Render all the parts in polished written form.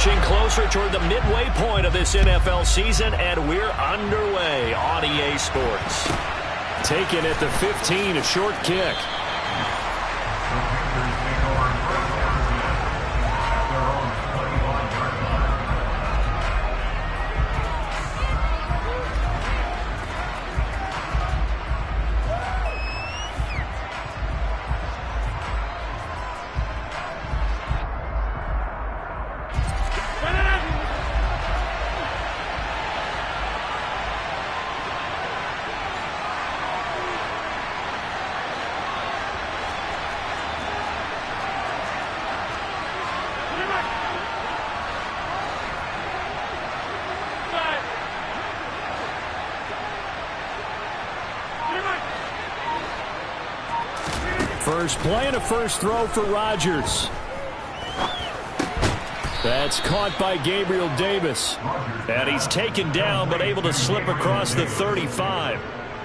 inching closer toward the midway point of this NFL season, and we're underway on EA Sports. Taken at the 15, a short kick. First play and a first throw for Rodgers. That's caught by Gabriel Davis. And he's taken down but able to slip across the 35.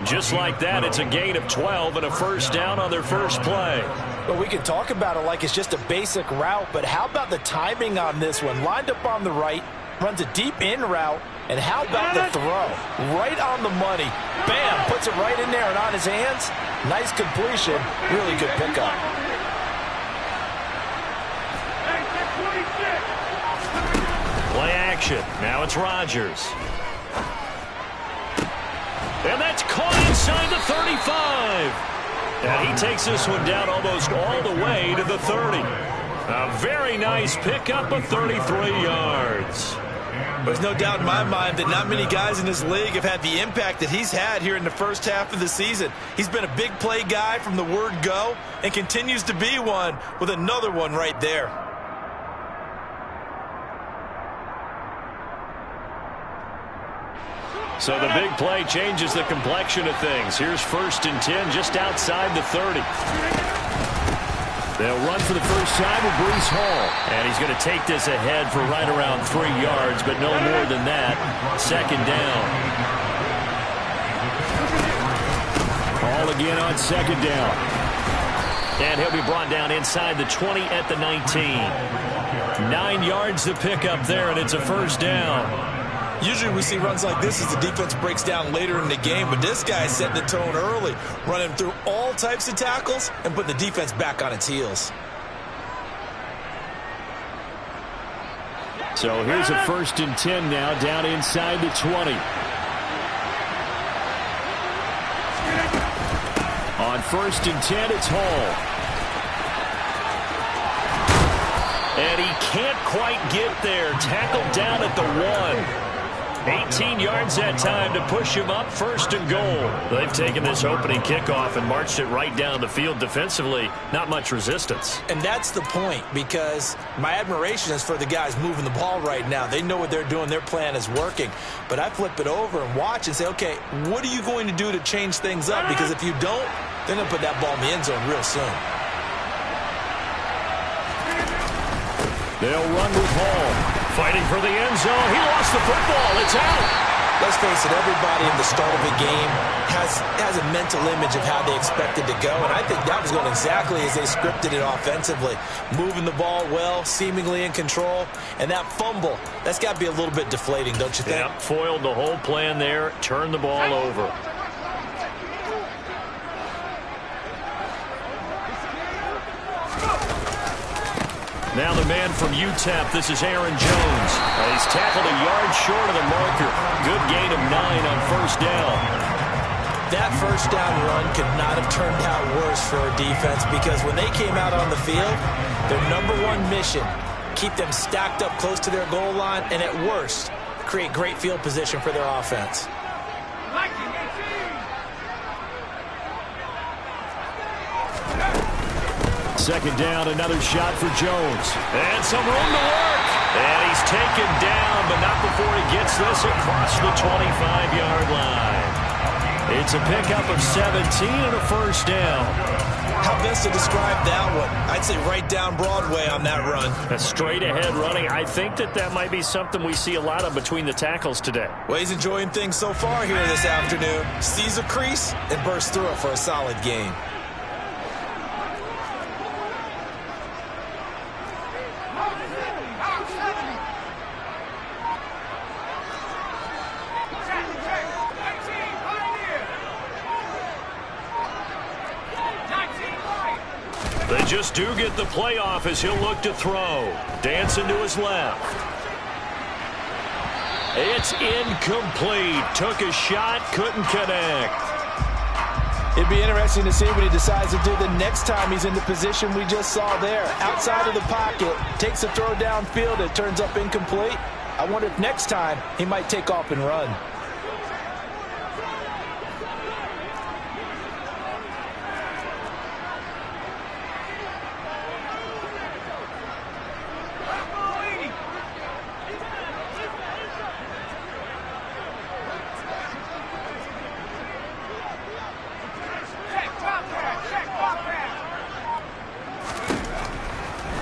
Just like that, it's a gain of 12 and a first down on their first play. Well, we can talk about it like it's just a basic route, but how about the timing on this one? Lined up on the right, runs a deep in route, and how about the throw? Right on the money. Bam! Puts it right in there and on his hands. Nice completion. Really good pickup. Play action. Now it's Rodgers. And that's caught inside the 35. And he takes this one down almost all the way to the 30. A very nice pickup of 33 yards. There's no doubt in my mind that not many guys in this league have had the impact that he's had here in the first half of the season. He's been a big play guy from the word go and continues to be one with another one right there. So the big play changes the complexion of things. Here's 1st and 10 just outside the 30. They'll run for the first time with Breece Hall. And he's going to take this ahead for right around 3 yards, but no more than that. 2nd down. Hall again on 2nd down. And he'll be brought down inside the 20 at the 19. 9 yards to pick up there, and it's a first down. Usually we see runs like this as the defense breaks down later in the game, but this guy's setting the tone early, running through all types of tackles and putting the defense back on its heels. So here's a 1st and 10 now, down inside the 20. On 1st and 10, it's Hall. And he can't quite get there. Tackled down at the 1. 18 yards that time to push him up 1st and goal. They've taken this opening kickoff and marched it right down the field defensively. Not much resistance. And that's the point, because my admiration is for the guys moving the ball right now. They know what they're doing. Their plan is working. But I flip it over and watch and say, okay, what are you going to do to change things up? Because if you don't, they're going to put that ball in the end zone real soon. They'll run with Hall. Fighting for the end zone. He lost the football. It's out. Let's face it, everybody in the start of a game has a mental image of how they expect it to go, and I think that was going exactly as they scripted it offensively. Moving the ball well, seemingly in control, and that fumble, that's got to be a little bit deflating, don't you think? Yep, foiled the whole plan there, turned the ball over. Now the man from UTEP, this is Aaron Jones. He's tackled a yard short of the marker. Good gain of 9 on 1st down. That first down run could not have turned out worse for a defense, because when they came out on the field, their #1 mission, keep them stacked up close to their goal line, and at worst, create great field position for their offense. 2nd down, another shot for Jones. And some room to work. And he's taken down, but not before he gets this across the 25-yard line. It's a pickup of 17 and a first down. How best to describe that one? I'd say right down Broadway on that run. A straight-ahead running. I think that might be something we see a lot of between the tackles today. Well, he's enjoying things so far here this afternoon. Sees a crease and bursts through it for a solid gain. They just do get the playoff as he'll look to throw. Dancing to his left. It's incomplete. Took a shot, couldn't connect. It'd be interesting to see what he decides to do the next time he's in the position we just saw there. Outside of the pocket, takes a throw downfield, it turns up incomplete. I wonder if next time he might take off and run.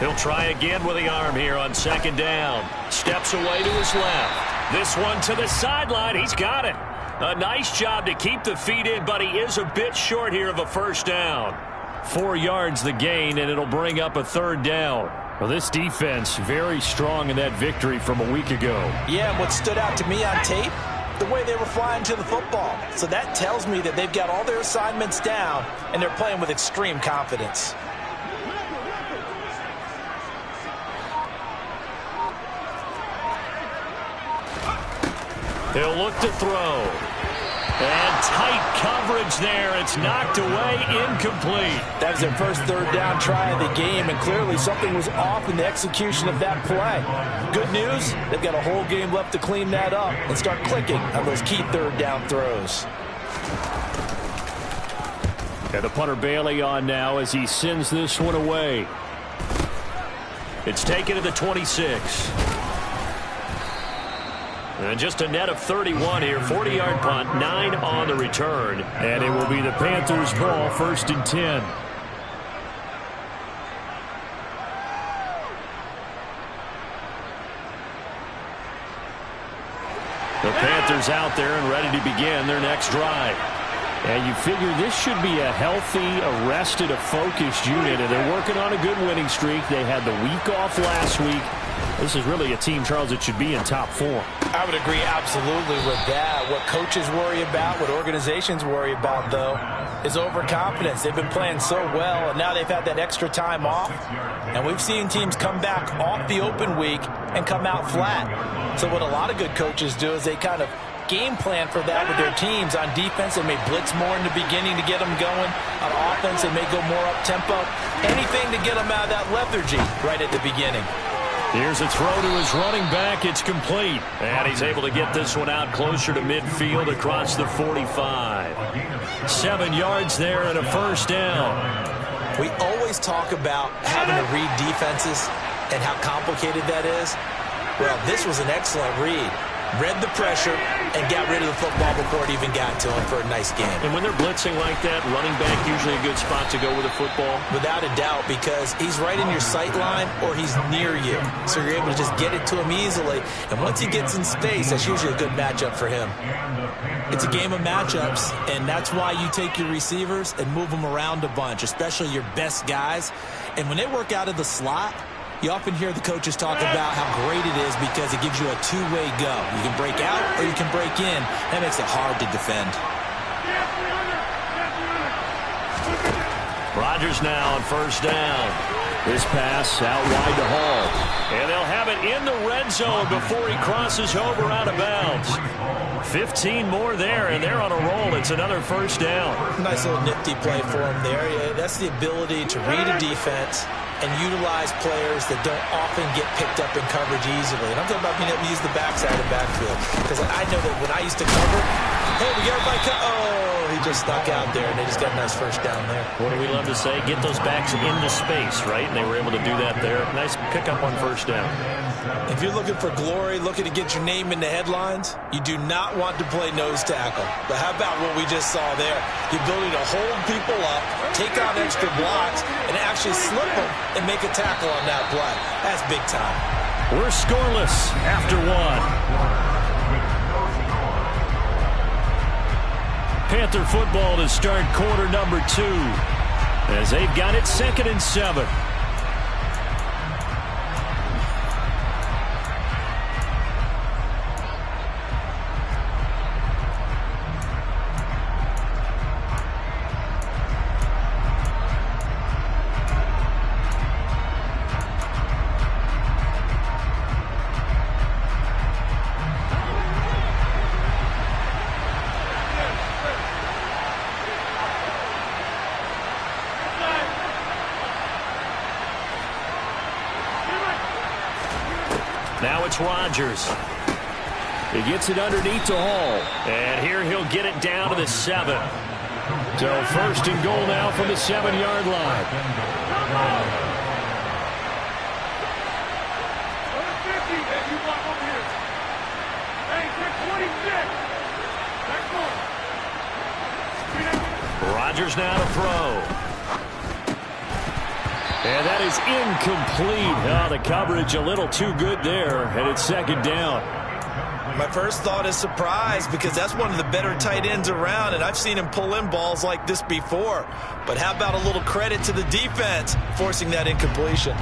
He'll try again with the arm here on second down. Steps away to his left. This one to the sideline. He's got it. A nice job to keep the feet in, but he is a bit short here of a first down. 4 yards the gain, and it'll bring up a third down. Well, this defense very strong in that victory from a week ago. Yeah, and what stood out to me on tape, the way they were flying to the football. So that tells me that they've got all their assignments down, and they're playing with extreme confidence. He'll look to throw. And tight coverage there. It's knocked away, incomplete. That was their first third down try of the game, and clearly something was off in the execution of that play. Good news, they've got a whole game left to clean that up and start clicking on those key third down throws. And the punter Bailey on now as he sends this one away. It's taken to the 26. And just a net of 31 here. 40-yard punt, 9 on the return. And it will be the Panthers' ball, 1st and 10. The Panthers out there and ready to begin their next drive. And you figure this should be a healthy, arrested, a focused unit. And they're working on a good winning streak. They had the week off last week. This is really a team, Charles, that should be in top form. I would agree absolutely with that. What coaches worry about, what organizations worry about, though, is overconfidence. They've been playing so well, and now they've had that extra time off. And we've seen teams come back off the open week and come out flat. So what a lot of good coaches do is they kind of game plan for that with their teams. On defense, they may blitz more in the beginning to get them going. On offense, they may go more up-tempo. Anything to get them out of that lethargy right at the beginning. Here's a throw to his running back. It's complete. And he's able to get this one out closer to midfield across the 45. 7 yards there and a first down. We always talk about having to read defenses and how complicated that is. Well, this was an excellent read. Read the pressure and got rid of the football before it even got to him for a nice game. And when they're blitzing like that, running back usually a good spot to go with a football? Without a doubt, because he's right in your sight line or he's near you. So you're able to just get it to him easily. And once he gets in space, that's usually a good matchup for him. It's a game of matchups, and that's why you take your receivers and move them around a bunch, especially your best guys. And when they work out of the slot, you often hear the coaches talk about how great it is because it gives you a two-way go. You can break out or you can break in. That makes it hard to defend. Rodgers now on first down. This pass out wide to Hall. And they'll have it in the red zone before he crosses over out of bounds. 15 more there, and they're on a roll. It's another first down. Nice little nifty play for him there. Yeah, that's the ability to read a defense and utilize players that don't often get picked up in coverage easily. And I'm talking about being able to use the backside and backfield. Because I know that when I used to cover, hey, we got everybody oh, he just stuck out there, and they just got a nice first down there. What do we love to say? Get those backs into space, right? And they were able to do that there. Nice pickup on first down. If you're looking for glory, looking to get your name in the headlines, you do not want to play nose tackle. But how about what we just saw there? The ability to hold people up, take on extra blocks, and actually slip them and make a tackle on that play. That's big time. We're scoreless after one. Panther football to start quarter number 2 as they've got it 2nd and 7. Now it's Rodgers. He gets it underneath to Hall. And here he'll get it down to the 7. So first and goal now from the 7-yard line. Rodgers now to throw. And that is incomplete. Oh, the coverage a little too good there, and it's second down. My first thought is surprise, because that's one of the better tight ends around, and I've seen him pull in balls like this before. But how about a little credit to the defense forcing that incompletion?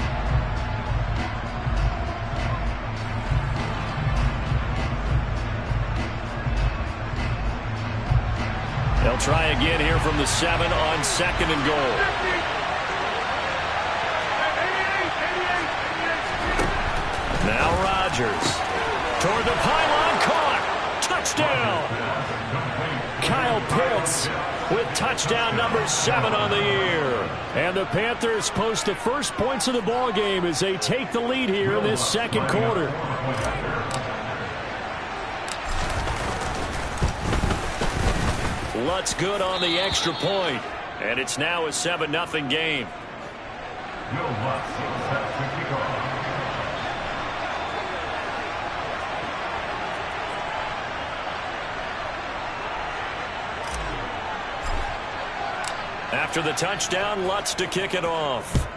They'll try again here from the 7 on second and goal. Now Rodgers. Toward the pylon, caught. Touchdown. Kyle Pitts with touchdown number 7 on the year. And the Panthers post the first points of the ball game as they take the lead here in this second quarter. Lutz good on the extra point. And it's now a 7-0 game. After the touchdown, Lutz to kick it off.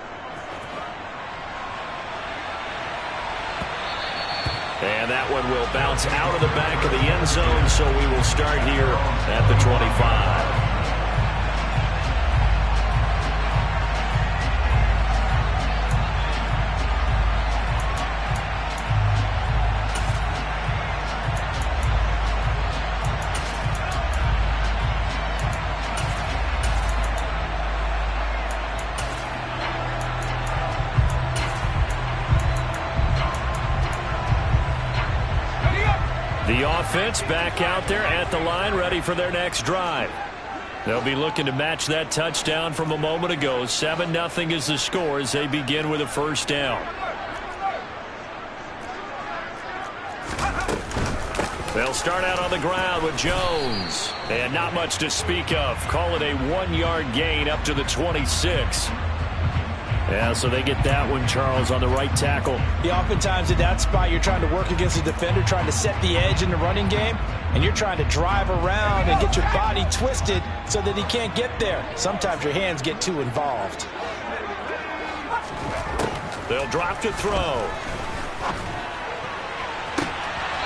And that one will bounce out of the back of the end zone, so we will start here at the 25. The offense back out there at the line, ready for their next drive. They'll be looking to match that touchdown from a moment ago. 7-0 is the score as they begin with a first down. They'll start out on the ground with Jones. And not much to speak of. Call it a 1-yard gain up to the 26. Yeah, so they get that one, Charles, on the right tackle. Yeah, oftentimes at that spot, you're trying to work against a defender, trying to set the edge in the running game, and you're trying to drive around and get your body twisted so that he can't get there. Sometimes your hands get too involved. They'll drop to throw.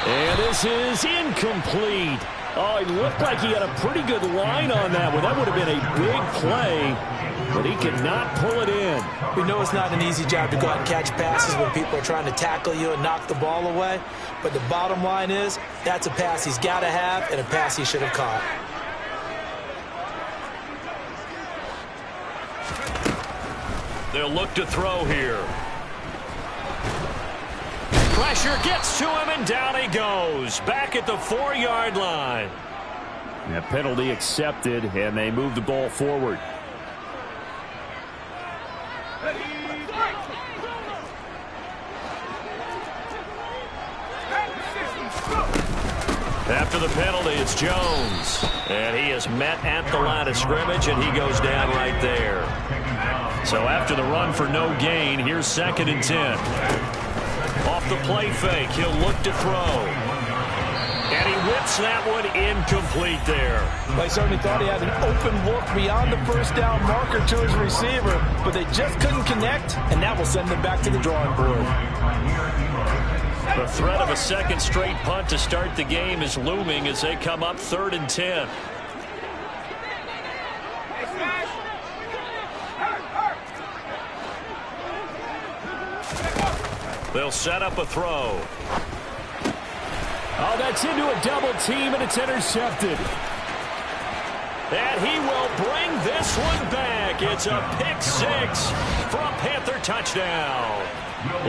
And this is incomplete. Oh, it looked like he had a pretty good line on that one. That would have been a big play, but he could not pull it in. We know it's not an easy job to go out and catch passes when people are trying to tackle you and knock the ball away. But the bottom line is, that's a pass he's got to have and a pass he should have caught. They'll look to throw here. Pressure gets to him, and down he goes. Back at the 4-yard line. A penalty accepted, and they move the ball forward. After the penalty, it's Jones. And he is met at the line of scrimmage, and he goes down right there. So after the run for no gain, here's 2nd and 10. Off the play fake, he'll look to throw. And he whips that one incomplete there. Well, he certainly thought he had an open look beyond the first down marker to his receiver, but they just couldn't connect, and that will send them back to the drawing board. The threat of a second straight punt to start the game is looming as they come up 3rd and 10. They'll set up a throw. Oh, that's into a double team, and it's intercepted. And he will bring this one back. It's a pick 6 for a Panther touchdown.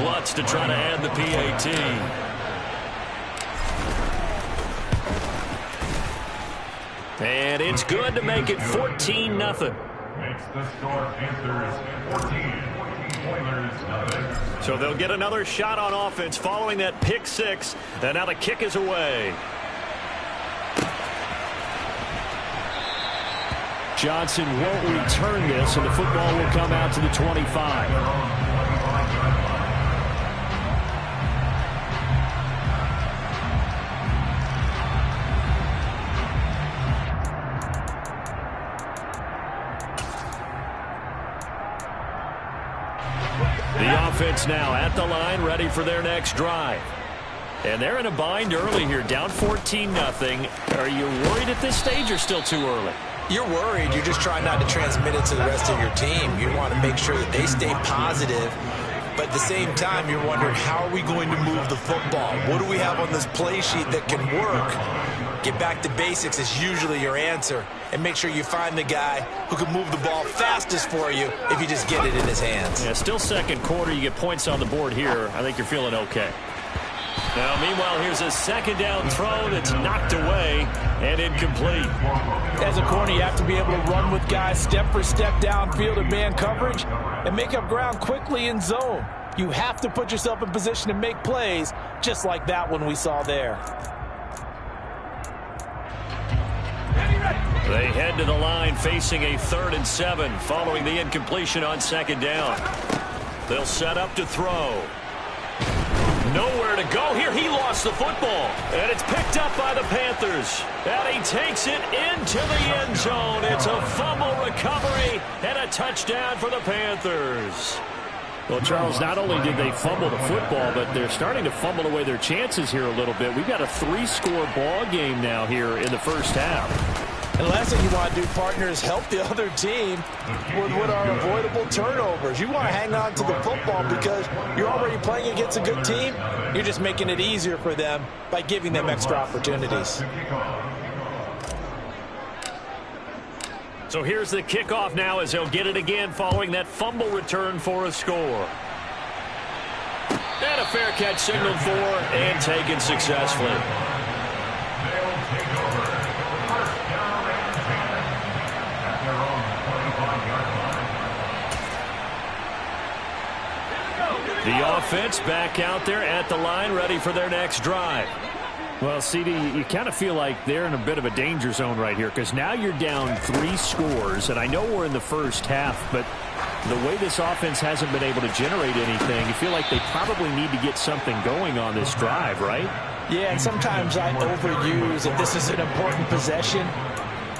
Lutz to try to add the PAT. And it's good to make it 14-0. Makes the score Panthers 14. So they'll get another shot on offense following that pick six. And now the kick is away. Johnson won't return this, and the football will come out to the 25. The offense now at the line, ready for their next drive. And they're in a bind early here, down 14-0. Are you worried at this stage or still too early? You're worried. You're just trying not to transmit it to the rest of your team. You want to make sure that they stay positive. But at the same time, you're wondering, how are we going to move the football? What do we have on this play sheet that can work? Get back to basics is usually your answer. And make sure you find the guy who can move the ball fastest for you if you just get it in his hands. Yeah, still second quarter. You get points on the board here. I think you're feeling okay. Now, meanwhile, here's a second down throw that's knocked away and incomplete. As a corner, you have to be able to run with guys step for step downfield in man coverage and make up ground quickly in zone. You have to put yourself in position to make plays, just like that one we saw there. They head to the line facing a 3rd and 7 following the incompletion on second down. They'll set up to throw. Nowhere to go here. He lost the football. And it's picked up by the Panthers. And he takes it into the end zone. It's a fumble recovery and a touchdown for the Panthers. Well, Charles, not only did they fumble the football, but they're starting to fumble away their chances here a little bit. We've got a 3-score ball game now here in the first half. And the last thing you want to do, partner, is help the other team with what are avoidable turnovers. You want to hang on to the football because you're already playing against a good team. You're just making it easier for them by giving them extra opportunities. So here's the kickoff now as he'll get it again following that fumble return for a score. And a fair catch signaled for and taken successfully. The offense back out there at the line, ready for their next drive. Well, CD, you kind of feel like they're in a bit of a danger zone right here because now you're down 3 scores, and I know we're in the first half, but the way this offense hasn't been able to generate anything, you feel like they probably need to get something going on this drive, right? Yeah, and sometimes I overuse if this is an important possession.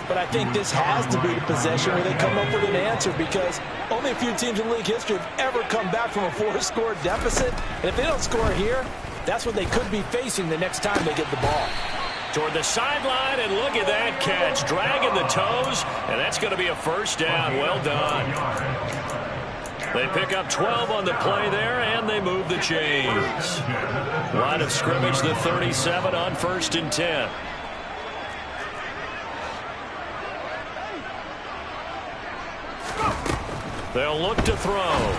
But I think this has to be the possession where they come up with an answer because only a few teams in league history have ever come back from a 4-score deficit. And if they don't score here, that's what they could be facing the next time they get the ball. Toward the sideline, and look at that catch. Dragging the toes, and that's going to be a first down. Well done. They pick up 12 on the play there, and they move the chains. Line of scrimmage, the 37 on 1st and 10. They'll look to throw.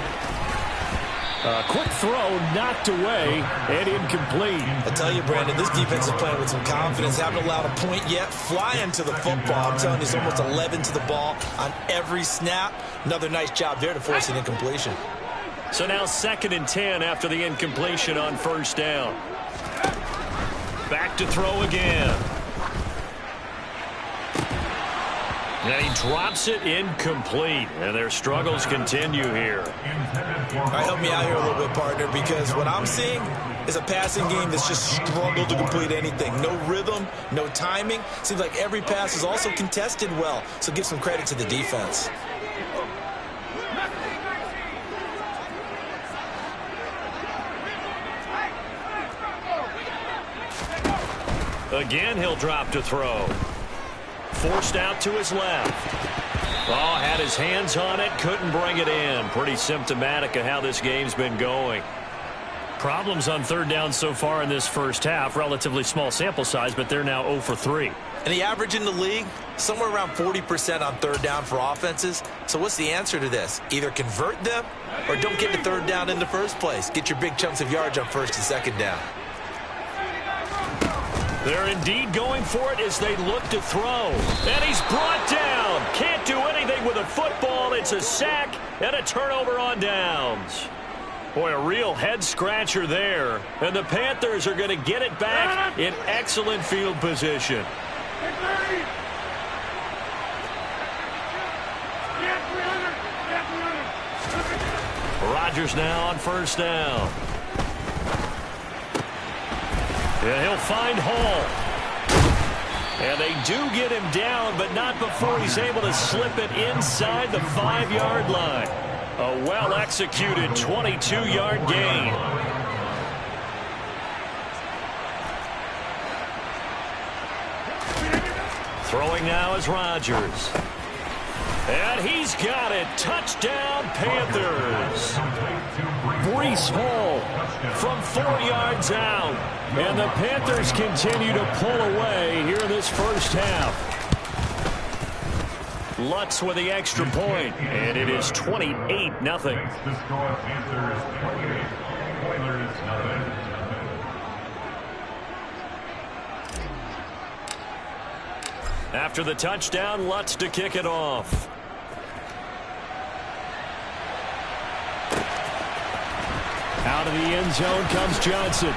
A quick throw knocked away and incomplete. I tell you, Brandon, this defense is playing with some confidence. Haven't allowed a point yet. Flying to the football. I'm telling you, it's almost 11 to the ball on every snap. Another nice job there to force an incompletion. So now 2nd and 10 after the incompletion on 1st down. Back to throw again. And he drops it incomplete. And their struggles continue here. All right, help me out here a little bit, partner, because what I'm seeing is a passing game that's just struggled to complete anything. No rhythm, no timing. Seems like every pass is also contested well. So give some credit to the defense. Again, he'll drop to throw. Forced out to his left. Oh, had his hands on it, couldn't bring it in. Pretty symptomatic of how this game's been going. Problems on 3rd down so far in this first half. Relatively small sample size, but they're now 0 for 3. And the average in the league, somewhere around 40% on 3rd down for offenses. So what's the answer to this? Either convert them or don't get to 3rd down in the first place. Get your big chunks of yards on 1st and 2nd down. They're indeed going for it as they look to throw. And he's brought down. Can't do anything anything with a football. It's a sack and a turnover on downs. Boy, a real head-scratcher there. And the Panthers are going to get it back in excellent field position. Rodgers now on first down. And he'll find Hall. And they do get him down, but not before he's able to slip it inside the 5-yard line. A well-executed 22-yard gain. Throwing now is Rodgers. And he's got it. Touchdown, Panthers. Breece Hall from 4 yards out. And the Panthers continue to pull away here in this first half. Lutz with the extra point, and it is 28-0. After the touchdown, Lutz to kick it off. Out of the end zone comes Johnson.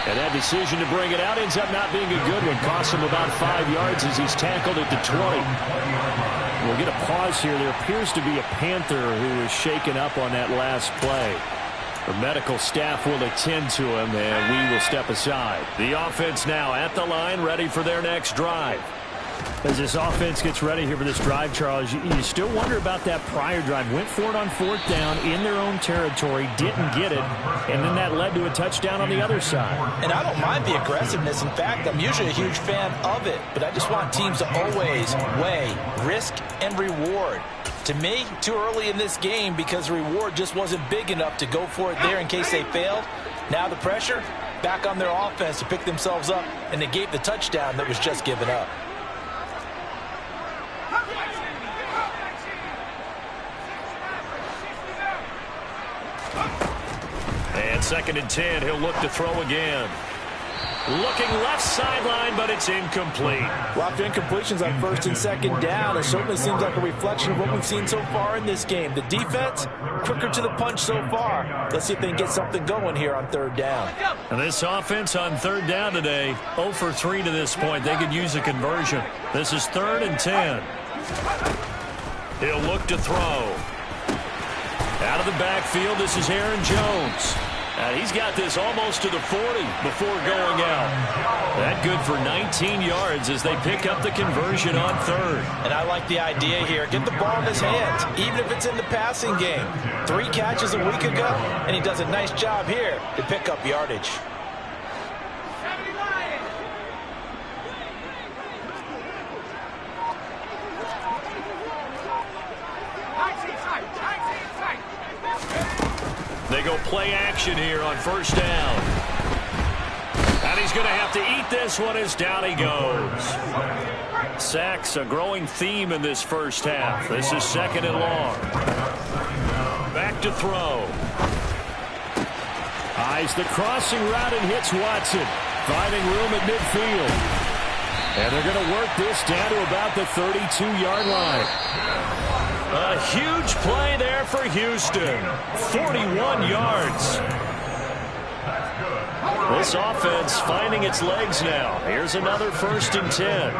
And that decision to bring it out ends up not being a good one. Costs him about 5 yards as he's tackled at the 20. We'll get a pause here. There appears to be a Panther who is shaken up on that last play. The medical staff will attend to him, and we will step aside. The offense now at the line, ready for their next drive. As this offense gets ready here for this drive, Charles, you still wonder about that prior drive. Went for it on 4th down in their own territory, didn't get it, and then that led to a touchdown on the other side. And I don't mind the aggressiveness. In fact, I'm usually a huge fan of it, but I just want teams to always weigh risk and reward. To me, too early in this game because the reward just wasn't big enough to go for it there in case they failed. Now the pressure back on their offense to pick themselves up and negate the touchdown that was just given up. And 2nd and 10, he'll look to throw again. Looking left sideline, but it's incomplete. Lots of incompletions on 1st and 2nd down. It certainly seems like a reflection of what we've seen so far in this game. The defense, quicker to the punch so far. Let's see if they can get something going here on 3rd down. And this offense on 3rd down today, 0 for 3 to this point. They could use a conversion. This is 3rd and 10. He'll look to throw. Out of the backfield, this is Aaron Jones. He's got this almost to the 40 before going out. That good for 19 yards as they pick up the conversion on 3rd. And I like the idea here. Get the ball in his hands, even if it's in the passing game. 3 catches a week ago, and he does a nice job here to pick up yardage. They go play action here on 1st down. And he's going to have to eat this one as down he goes. Sacks, a growing theme in this first half. This is 2nd and long. Back to throw. Eyes the crossing route and hits Watson. Finding room at midfield. And they're going to work this down to about the 32-yard line. A huge play there for Houston. 41 yards. This offense finding its legs now. Here's another 1st and 10.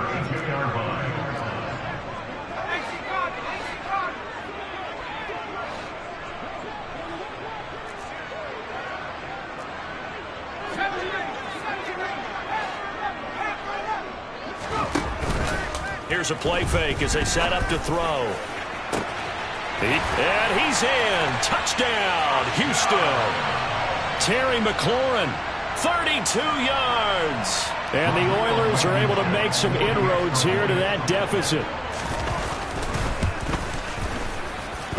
Here's a play fake as they set up to throw. And he's in. Touchdown, Houston. Terry McLaurin, 32 yards. And the Oilers are able to make some inroads here to that deficit.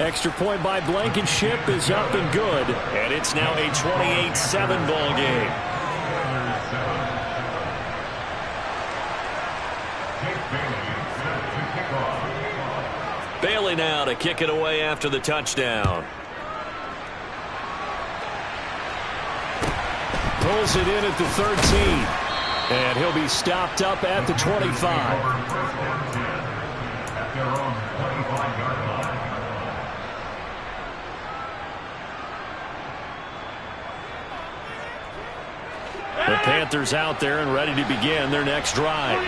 Extra point by Blankenship is up and good. And it's now a 28-7 ball game. Bailey now to kick it away after the touchdown. Pulls it in at the 13. And he'll be stopped up at the 25. The Panthers out there and ready to begin their next drive.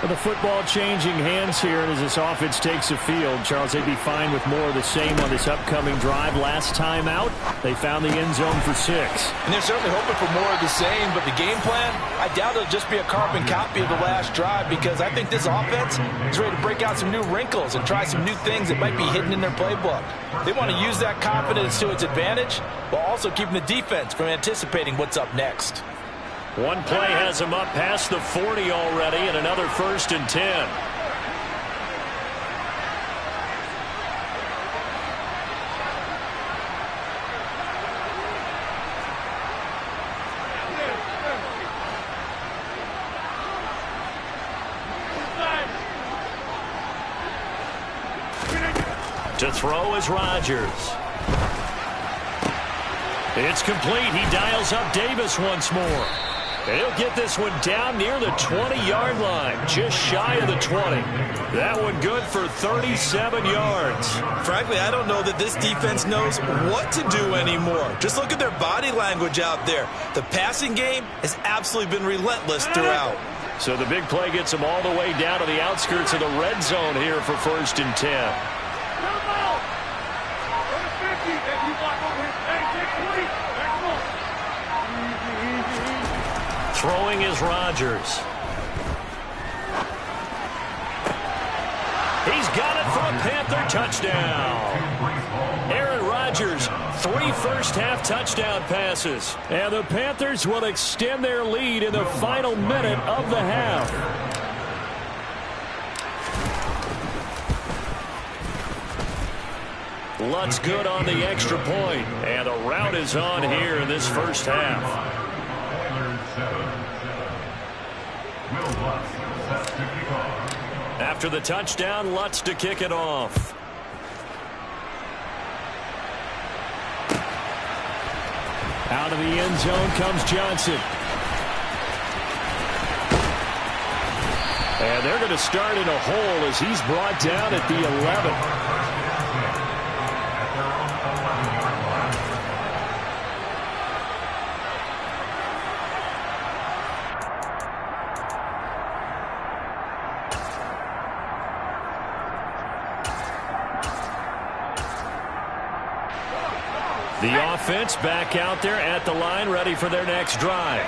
With the football changing hands here, and as this offense takes the field, Charles, they'd be fine with more of the same on this upcoming drive. Last time out, they found the end zone for 6. And they're certainly hoping for more of the same, but the game plan, I doubt it'll just be a carbon copy of the last drive, because I think this offense is ready to break out some new wrinkles and try some new things that might be hidden in their playbook. They want to use that confidence to its advantage, while also keeping the defense from anticipating what's up next. One play has him up past the 40 already, and another 1st and 10. To throw is Rodgers. It's complete. He dials up Davis once more. He'll get this one down near the 20-yard line, just shy of the 20. That one good for 37 yards. Frankly, I don't know that this defense knows what to do anymore. Just look at their body language out there. The passing game has absolutely been relentless throughout. So the big play gets them all the way down to the outskirts of the red zone here for 1st and 10. Throwing is Rodgers. He's got it for a Panther touchdown. Aaron Rodgers, 3 first-half touchdown passes. And the Panthers will extend their lead in the final minute of the half. Lutz good on the extra point. And the rout is on here in this first half. After the touchdown, Lutz to kick it off. Out of the end zone comes Johnson. And they're going to start in a hole as he's brought down at the 11. The offense back out there at the line, ready for their next drive.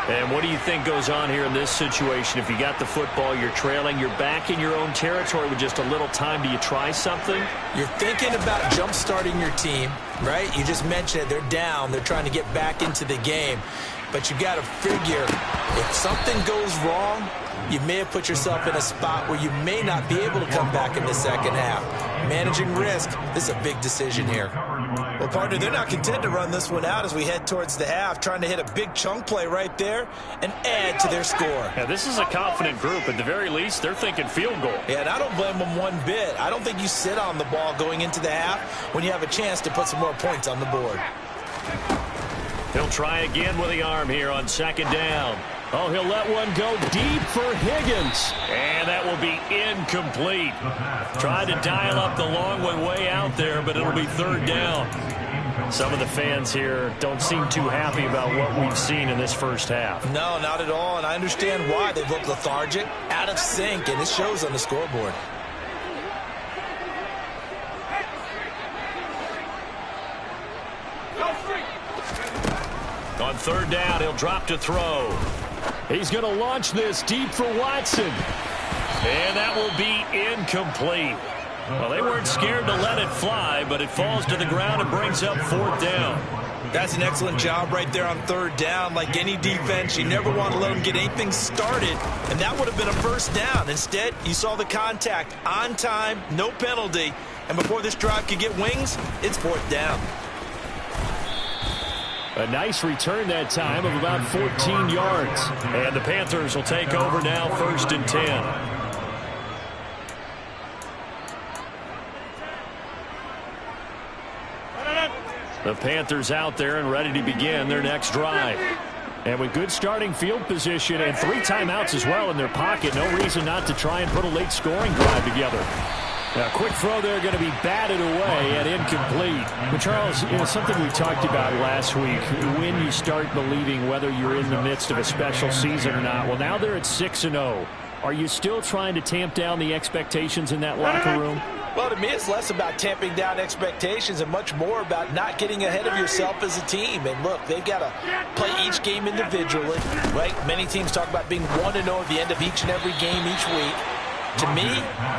And what do you think goes on here in this situation? If you got the football, you're trailing, you're back in your own territory with just a little time. Do you try something? You're thinking about jump-starting your team, right? You just mentioned it. They're down. They're trying to get back into the game. But you got to figure, if something goes wrong, you may have put yourself in a spot where you may not be able to come back in the second half. Managing risk, this is a big decision here. Well, partner, they're not content to run this one out as we head towards the half, trying to hit a big chunk play right there and add to their score. Yeah, this is a confident group. At the very least, they're thinking field goal. Yeah, and I don't blame them one bit. I don't think you sit on the ball going into the half when you have a chance to put some more points on the board. He'll try again with the arm here on 2nd down. Oh, he'll let one go deep for Higgins. And that will be incomplete. Tried to dial up the long one way out there, but it'll be 3rd down. Some of the fans here don't seem too happy about what we've seen in this first half. No, not at all, and I understand why. They've looked lethargic, out of sync, and it shows on the scoreboard. On 3rd down, he'll drop to throw. He's going to launch this deep for Watson. And that will be incomplete. Well, they weren't scared to let it fly, but it falls to the ground and brings up 4th down. That's an excellent job right there on 3rd down. Like any defense, you never want to let them get anything started, and that would have been a 1st down. Instead, you saw the contact on time, no penalty, and before this drive could get wings, it's 4th down. A nice return that time of about 14 yards. And the Panthers will take over now, 1st and 10. The Panthers out there and ready to begin their next drive. And with good starting field position and 3 timeouts as well in their pocket, no reason not to try and put a late scoring drive together. A quick throw there going to be batted away and incomplete. But Charles, something we talked about last week, when you start believing whether you're in the midst of a special season or not. Well, now they're at 6-0. Are you still trying to tamp down the expectations in that locker room? Well, to me, it's less about tamping down expectations and much more about not getting ahead of yourself as a team. And look, they've got to play each game individually, right? Many teams talk about being 1-0 at the end of each and every game each week. To me,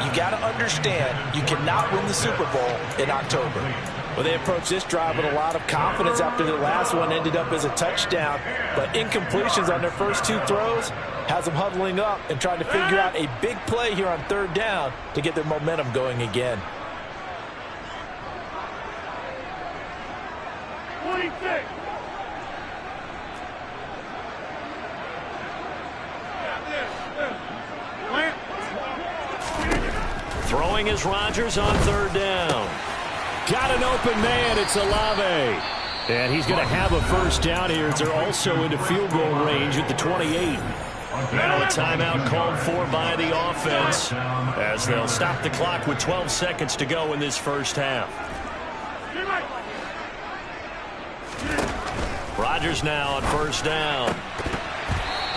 you got to understand you cannot win the Super Bowl in October. Well, they approached this drive with a lot of confidence after the last one ended up as a touchdown. But incompletions on their first 2 throws has them huddling up and trying to figure out a big play here on 3rd down to get their momentum going again. 26. Throwing is Rodgers on 3rd down. Got an open man. It's Olave. And he's going to have a first down here. They're also into field goal range at the 28. Now a timeout called for by the offense as they'll stop the clock with 12 seconds to go in this first half. Rodgers now on 1st down.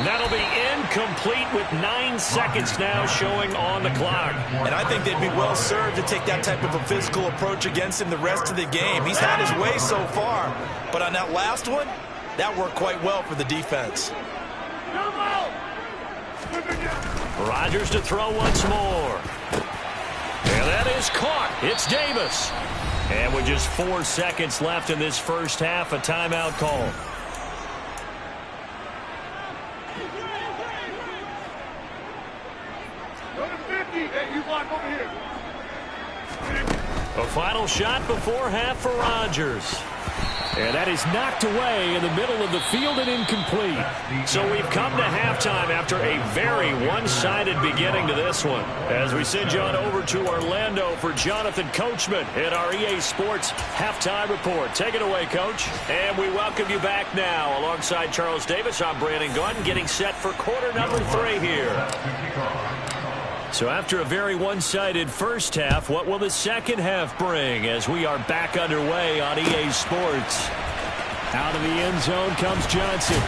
That'll be incomplete with 9 seconds now showing on the clock. And I think they'd be well served to take that type of a physical approach against him the rest of the game. He's had his way so far, but on that last one, that worked quite well for the defense. Rodgers to throw once more. And that is caught. It's Davis. And with just 4 seconds left in this first half, a timeout call. A final shot before half for Rodgers. And that is knocked away in the middle of the field and incomplete. So we've come to halftime after a very one-sided beginning to this one. As we send you on over to Orlando for Jonathan Coachman in our EA Sports Halftime Report. Take it away, Coach. And we welcome you back now. Alongside Charles Davis, I'm Brandon Gaudin, getting set for quarter number 3 here. So after a very one-sided first half, what will the second half bring as we are back underway on EA Sports? Out of the end zone comes Johnson.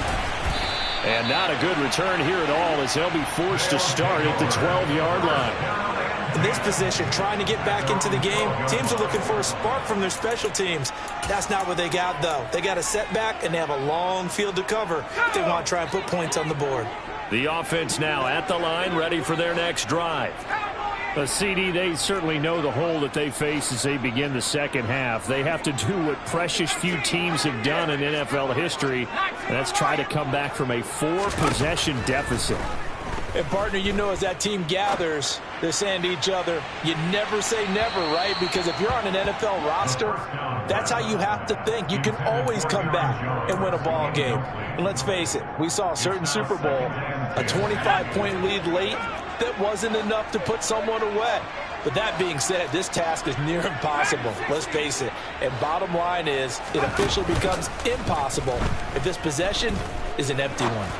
And not a good return here at all as they'll be forced to start at the 12-yard line. In this position, trying to get back into the game, teams are looking for a spark from their special teams. That's not what they got, though. They got a setback, and they have a long field to cover if they want to try and put points on the board. The offense now at the line, ready for their next drive. CD, they certainly know the hole that they face as they begin the second half. They have to do what precious few teams have done in NFL history, and that's try to come back from a 4-possession deficit. And, partner, you know as that team gathers, they're saying to each other, you never say never, right? Because if you're on an NFL roster, that's how you have to think. You can always come back and win a ball game. And let's face it, we saw a certain Super Bowl, a 25-point lead late that wasn't enough to put someone away. But that being said, this task is near impossible. Let's face it. And bottom line is, it officially becomes impossible if this possession is an empty one.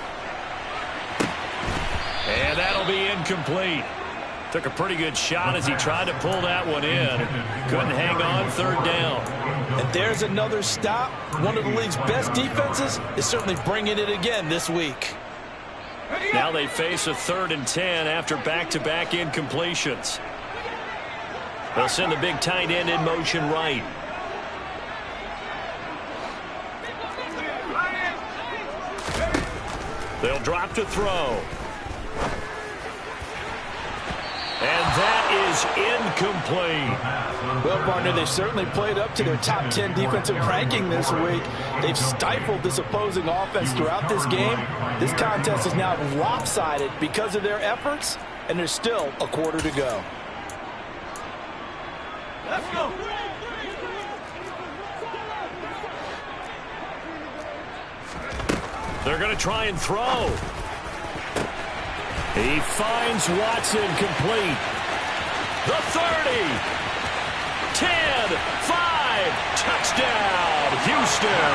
And that'll be incomplete. Took a pretty good shot as he tried to pull that one in. Couldn't hang on, 3rd down. And there's another stop. One of the league's best defenses is certainly bringing it again this week. Now they face a 3rd and 10 after back-to-back incompletions. They'll send the big tight end in motion right. They'll drop to throw. And that is incomplete. Well, partner, they certainly played up to their top 10 defensive ranking this week. They've stifled this opposing offense throughout this game. This contest is now lopsided because of their efforts, and there's still a quarter to go. Let's go. They're going to try and throw. He finds Watson complete. The 30. 10. 5. Touchdown, Houston.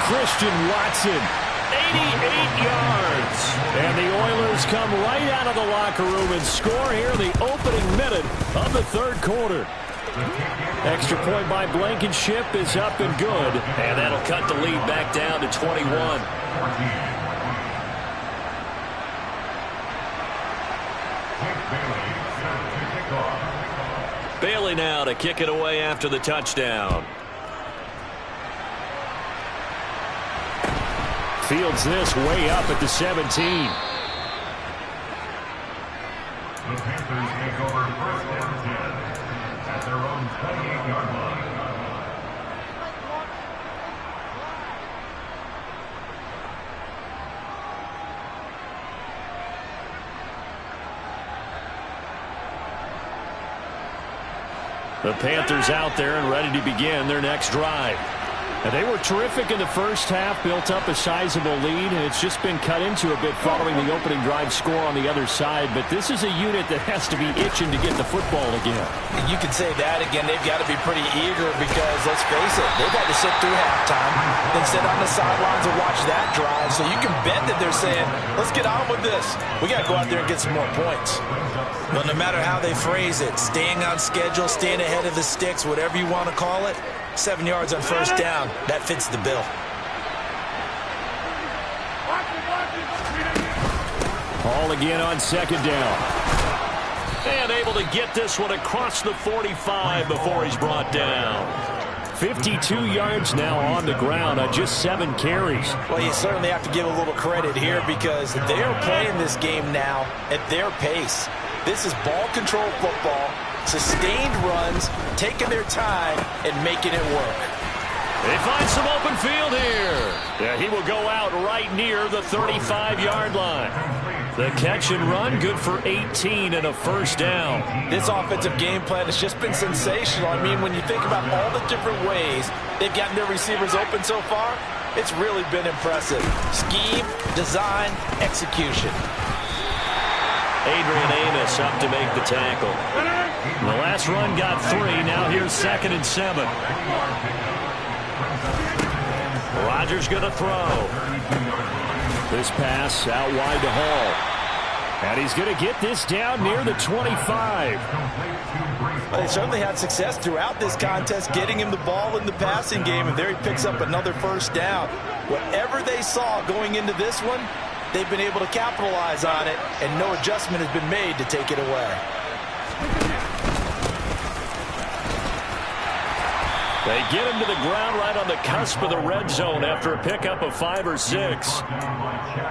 Christian Watson 88 yards. And the Oilers come right out of the locker room and score here in the opening minute of the third quarter. Extra point by Blankenship is up and good. And that'll cut the lead back down to 21. Bailey now to kick it away after the touchdown. Fields this way up at the 17. The Panthers take over first and 10 at their own 28-yard line. The Panthers out there and ready to begin their next drive. And they were terrific in the first half, built up a sizable lead, and it's just been cut into a bit following the opening drive score on the other side. But this is a unit that has to be itching to get the football again. You can say that again. They've got to be pretty eager because, let's face it, they've had to sit through halftime, then sit on the sidelines and watch that drive. So you can bet that they're saying, let's get on with this. We got to go out there and get some more points. Well, no matter how they phrase it, staying on schedule, staying ahead of the sticks, whatever you want to call it, 7 yards on first down, that fits the bill. All again on second down. And able to get this one across the 45 before he's brought down. 52 yards now on the ground on just 7 carries. Well, you certainly have to give a little credit here because they are playing this game now at their pace. This is ball control football, sustained runs, taking their time and making it work. They find some open field here. Yeah, he will go out right near the 35-yard line. The catch and run, good for 18 and a first down. This offensive game plan has just been sensational. I mean, when you think about all the different ways they've gotten their receivers open so far, it's really been impressive. Scheme, design, execution. Adrian Amos up to make the tackle. The last run got 3. Now here's 2nd and 7. Rodgers going to throw. This pass out wide to Hall. And he's going to get this down near the 25. Well, they certainly had success throughout this contest getting him the ball in the passing game, and there he picks up another first down. Whatever they saw going into this one, they've been able to capitalize on it, and no adjustment has been made to take it away. They get him to the ground right on the cusp of the red zone after a pickup of 5 or 6.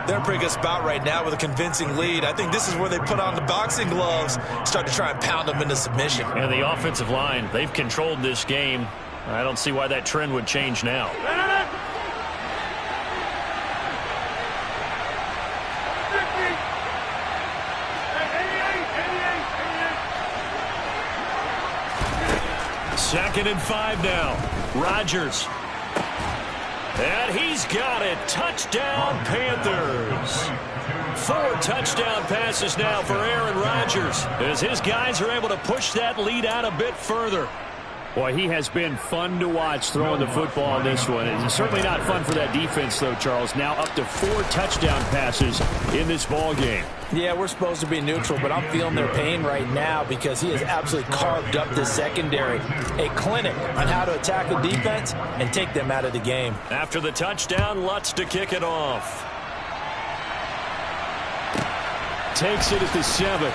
They're a pretty good spot right now with a convincing lead. I think this is where they put on the boxing gloves, start to try and pound them into submission. And the offensive line, they've controlled this game. I don't see why that trend would change now. Second and 5 now. Rodgers. And he's got it. Touchdown, Panthers. 4 touchdown passes now for Aaron Rodgers as his guys are able to push that lead out a bit further. Boy, he has been fun to watch throwing the football in this one. It's certainly not fun for that defense, though, Charles. Now up to 4 touchdown passes in this ball game. Yeah, we're supposed to be neutral, but I'm feeling their pain right now because he has absolutely carved up the secondary. A clinic on how to attack the defense and take them out of the game. After the touchdown, Lutz to kick it off. Takes it at the 7.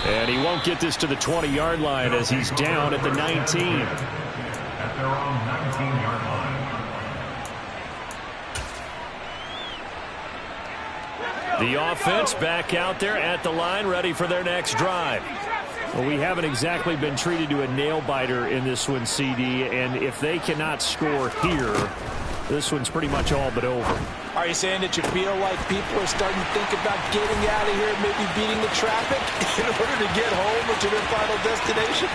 And he won't get this to the 20-yard line as he's down at the 19. At their own 19-yard line. The offense back out there at the line, ready for their next drive. Well, we haven't exactly been treated to a nail-biter in this one, CD, and if they cannot score here, this one's pretty much all but over. Are you saying that you feel like people are starting to think about getting out of here, maybe beating the traffic in order to get home or to their final destination?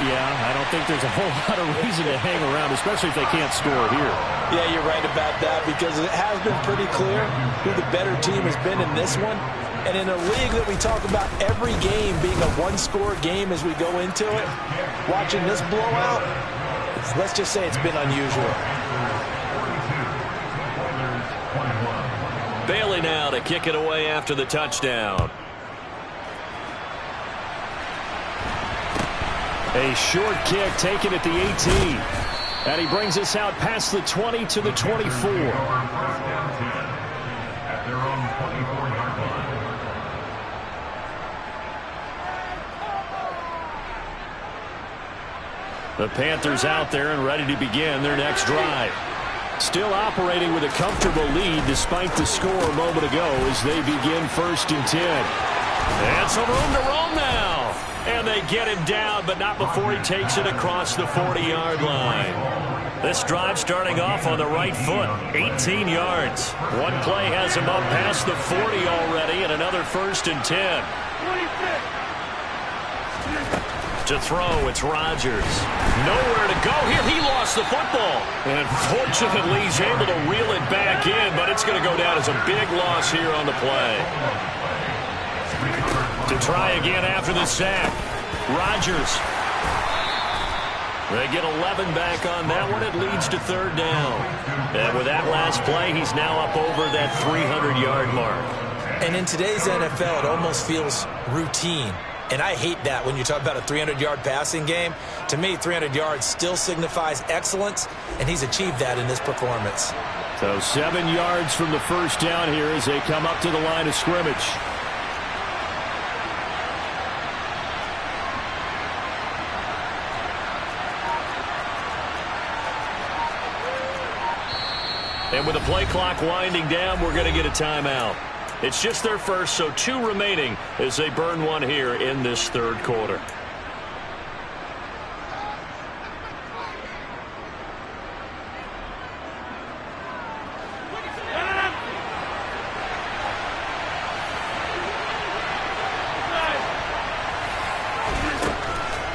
Yeah, I don't think there's a whole lot of reason to hang around, especially if they can't score here. Yeah, you're right about that because it has been pretty clear who the better team has been in this one. And in a league that we talk about every game being a one-score game as we go into it, watching this blowout, let's just say it's been unusual. Bailey now to kick it away after the touchdown. A short kick taken at the 18. And he brings us out past the 20 to the 24. At their own 24-yard line. The Panthers out there and ready to begin their next drive. Still operating with a comfortable lead despite the score a moment ago as they begin 1st and 10. And some room to roam now. And they get him down, but not before he takes it across the 40-yard line. This drive starting off on the right foot, 18 yards. One play has him up past the 40 already, and another 1st and 10. To throw, it's Rodgers. Nowhere to go here. He lost the football. And fortunately, he's able to reel it back in, but it's going to go down as a big loss here on the play. To try again after the sack. Rodgers. They get 11 back on that one. It leads to 3rd down. And with that last play, he's now up over that 300-yard mark. And in today's NFL, it almost feels routine. And I hate that when you talk about a 300-yard passing game. To me, 300 yards still signifies excellence, and he's achieved that in this performance. So 7 yards from the 1st down here as they come up to the line of scrimmage. And with the play clock winding down, we're going to get a timeout. It's just their first, so 2 remaining as they burn one here in this 3rd quarter.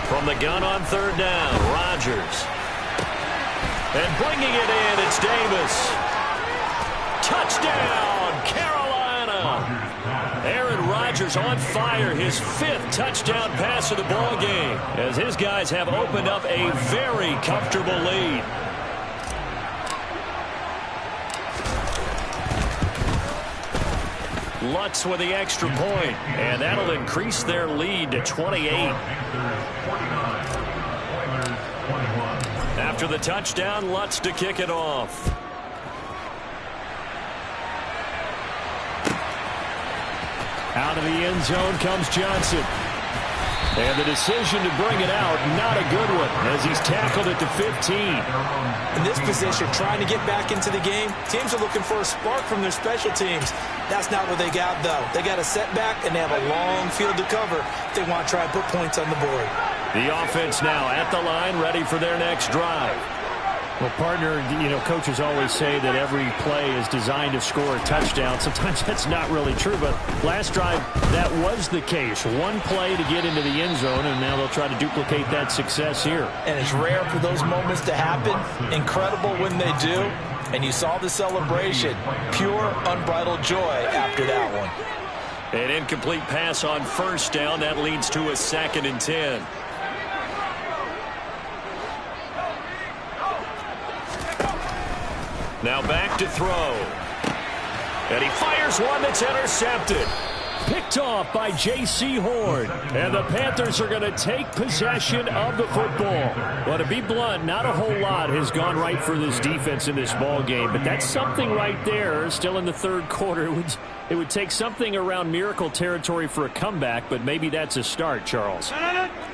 From the gun on 3rd down, Rodgers. And bringing it in, it's Davis. Touchdown, Carolina. Aaron Rodgers on fire, his 5th touchdown pass of the ball game, as his guys have opened up a very comfortable lead. Lutz with the extra point, and that'll increase their lead to 28. After the touchdown, Lutz to kick it off. Out of the end zone comes Johnson. And the decision to bring it out, not a good one, as he's tackled at the 15. In this position, trying to get back into the game, teams are looking for a spark from their special teams. That's not what they got, though. They got a setback, and they have a long field to cover if they want to try and put points on the board. The offense now at the line, ready for their next drive. Well, partner, coaches always say that every play is designed to score a touchdown. Sometimes that's not really true, but last drive, that was the case. One play to get into the end zone, and now they'll try to duplicate that success here. And it's rare for those moments to happen. Incredible when they do. And you saw the celebration. Pure, unbridled joy after that one. An incomplete pass on 1st down. That leads to a 2nd and 10. Now back to throw. And he fires one that's intercepted. Picked off by J.C. Horn. And the Panthers are going to take possession of the football. Well, to be blunt, not a whole lot has gone right for this defense in this ball game. But that's something right there. Still in the 3rd quarter. It would take something around miracle territory for a comeback, but maybe that's a start, Charles.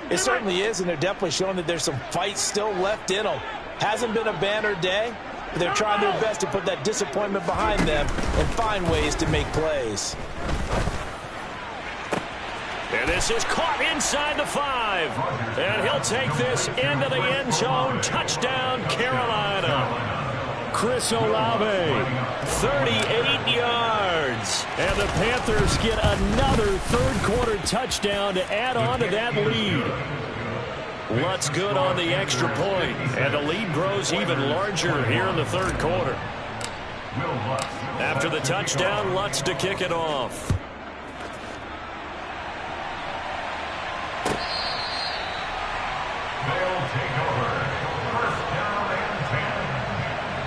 It certainly is, and they're definitely showing that there's some fight still left in them. Hasn't been a banner day. They're trying their best to put that disappointment behind them and find ways to make plays. And this is caught inside the 5. And he'll take this into the end zone. Touchdown, Carolina. Chris Olave, 38 yards. And the Panthers get another 3rd quarter touchdown to add on to that lead. Lutz good on the extra point, and the lead grows even larger here in the 3rd quarter. After the touchdown, Lutz to kick it off. They'll take over. 1st down and 10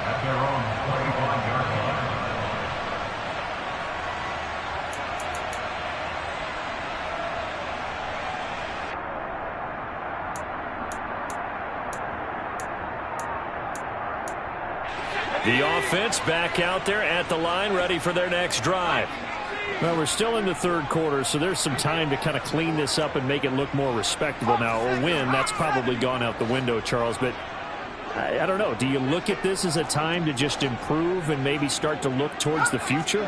at their own 25-yard The offense back out there at the line, ready for their next drive. Well, we're still in the third quarter, so there's some time to kind of clean this up and make it look more respectable now. A win, that's probably gone out the window, Charles, but I don't know. Do you look at this as a time to just improve and maybe start to look towards the future?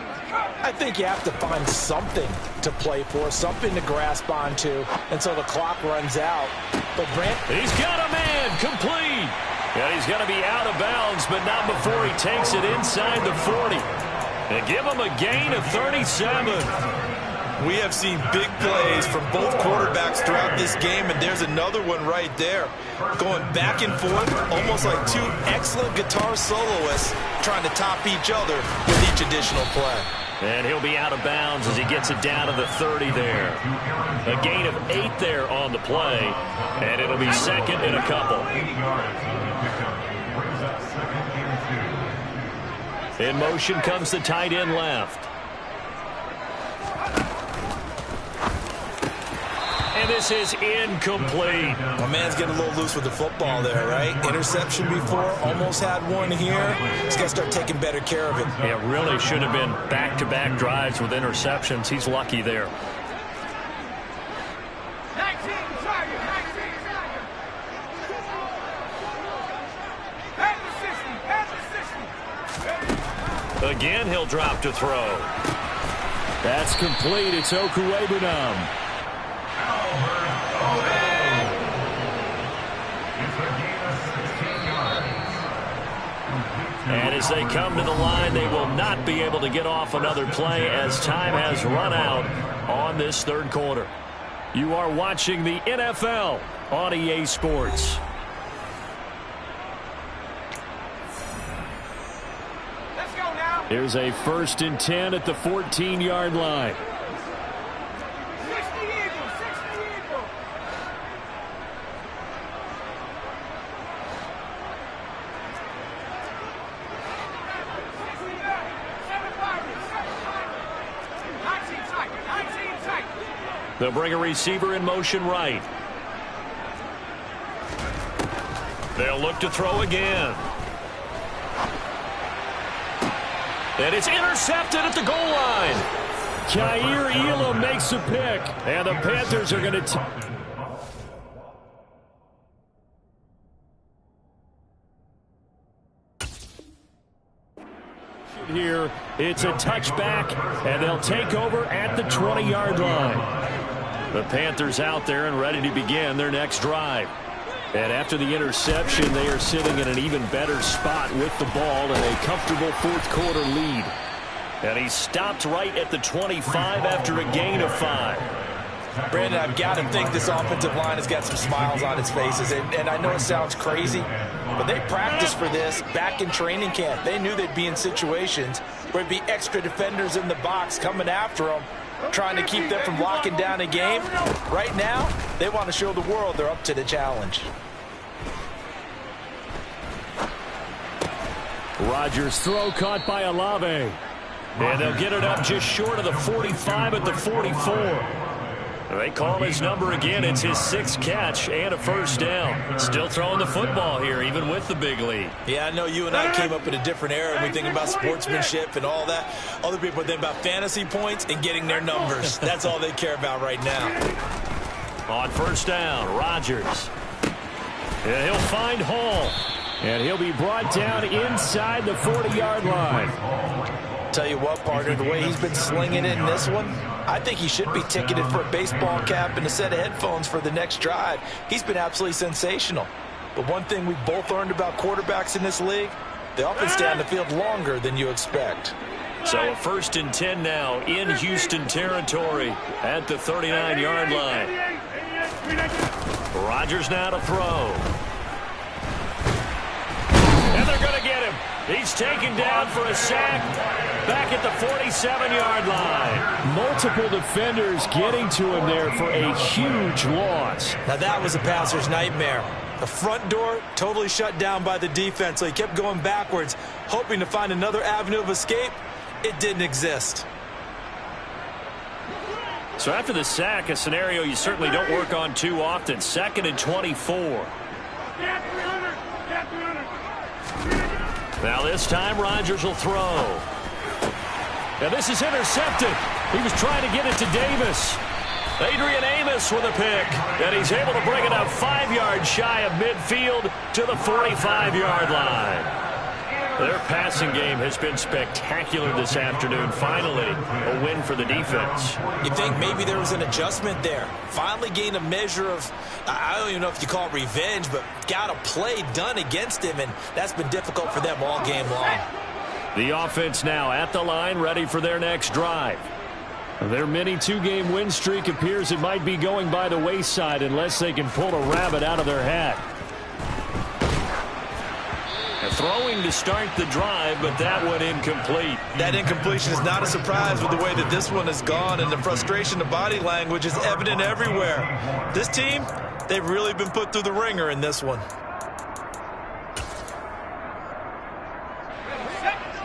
I think you have to find something to play for, something to grasp onto until the clock runs out. But Brent, he's got a man complete. And he's going to be out of bounds, but not before he takes it inside the 40. And give him a gain of 37. we have seen big plays from both quarterbacks throughout this game, and there's another one right there. Going back and forth, almost like two excellent guitar soloists trying to top each other with each additional play. And he'll be out of bounds as he gets it down to the 30 there. A gain of 8 there on the play, and it'll be second and a couple. In motion comes the tight end left. And this is incomplete. My man's getting a little loose with the football there, right? Interception before, almost had one here. He's got to start taking better care of it. It really should have been back-to-back drives with interceptions. He's lucky there. Again, he'll drop to throw. That's complete. It's Okuwebunam. And as they come to the line, they will not be able to get off another play as time has run out on this third quarter. You are watching the NFL on EA Sports. Here's a 1st and 10 at the 14-yard line. They'll bring a receiver in motion right. They'll look to throw again. And it's intercepted at the goal line. Kaiir Elam makes a pick. And the Panthers are going to... Here, it's a touchback, and they'll take over at the 20-yard line. The Panthers out there and ready to begin their next drive. And after the interception, they are sitting in an even better spot with the ball and a comfortable fourth quarter lead. And he stopped right at the 25 after a gain of 5. Brandon, I've got to think this offensive line has got some smiles on its faces. And I know it sounds crazy, but they practiced for this back in training camp. They knew they'd be in situations where there'd be extra defenders in the box coming after them, trying to keep them from locking down a game. Right now, they want to show the world they're up to the challenge. Rodgers' throw caught by Olave. And they'll get it up just short of the 45 at the 44. They call his number again. It's his 6th catch and a first down. Still throwing the football here, even with the big lead. Yeah, I know you and I came up in a different era, and we think about sportsmanship and all that. Other people think about fantasy points and getting their numbers. That's all they care about right now. On first down, Rodgers. And he'll find Hall. And he'll be brought down inside the 40-yard line. Tell you what, partner, the way he's been slinging it in this one, I think he should be ticketed for a baseball cap and a set of headphones for the next drive. He's been absolutely sensational. But one thing we've both learned about quarterbacks in this league, they often stay on the field longer than you expect. So a 1st and 10 now in Houston territory at the 39-yard line. Rodgers now to throw. And they're going to get him. He's taken down for a sack back at the 47-yard line. Multiple defenders getting to him there for a huge loss. Now that was a passer's nightmare. The front door totally shut down by the defense, so he kept going backwards, hoping to find another avenue of escape. It didn't exist. So after the sack, a scenario you certainly don't work on too often. 2nd and 24. Now this time Rodgers will throw. And this is intercepted. He was trying to get it to Davis. Adrian Amos with a pick. And he's able to bring it up 5 yards shy of midfield to the 45-yard line. Their passing game has been spectacular this afternoon. Finally, a win for the defense. You think maybe there was an adjustment there. Finally gained a measure of, I don't even know if you call it revenge, but got a play done against him, and that's been difficult for them all game long. The offense now at the line, ready for their next drive. Their mini 2-game win streak appears it might be going by the wayside unless they can pull a rabbit out of their hat. Throwing to start the drive, but that one incomplete. That incompletion is not a surprise with the way that this one has gone, and the frustration of body language is evident everywhere. This team, they've really been put through the ringer in this one.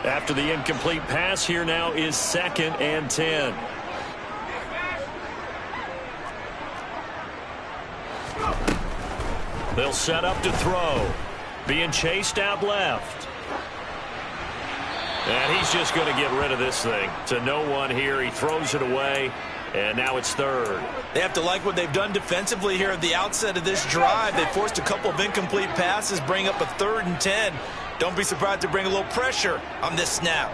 After the incomplete pass, here now is 2nd and 10. They'll set up to throw. Being chased out left. And he's just going to get rid of this thing. To no one here. He throws it away. And now it's 3rd. They have to like what they've done defensively here at the outset of this drive. They forced a couple of incomplete passes, bring up a 3rd and 10. Don't be surprised to bring a little pressure on this snap.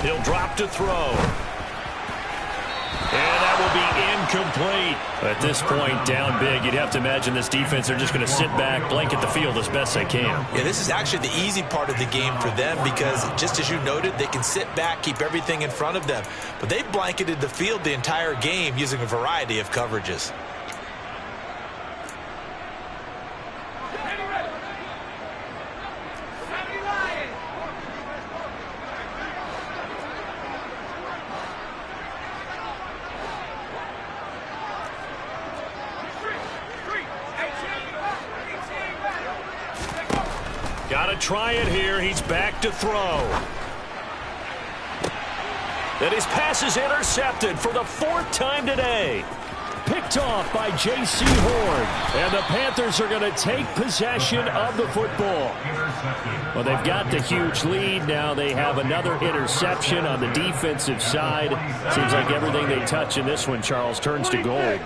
He'll drop to throw. And that will be incomplete. At this point, down big, you'd have to imagine this defense are just going to sit back, blanket the field as best they can. Yeah, this is actually the easy part of the game for them because, just as you noted, they can sit back, keep everything in front of them. But they've blanketed the field the entire game using a variety of coverages. Got to try it here. He's back to throw. And his pass is intercepted for the 4th time today. Picked off by J.C. Horn. And the Panthers are going to take possession of the football. Well, they've got the huge lead. Now they have another interception on the defensive side. Seems like everything they touch in this one, Charles, turns to gold.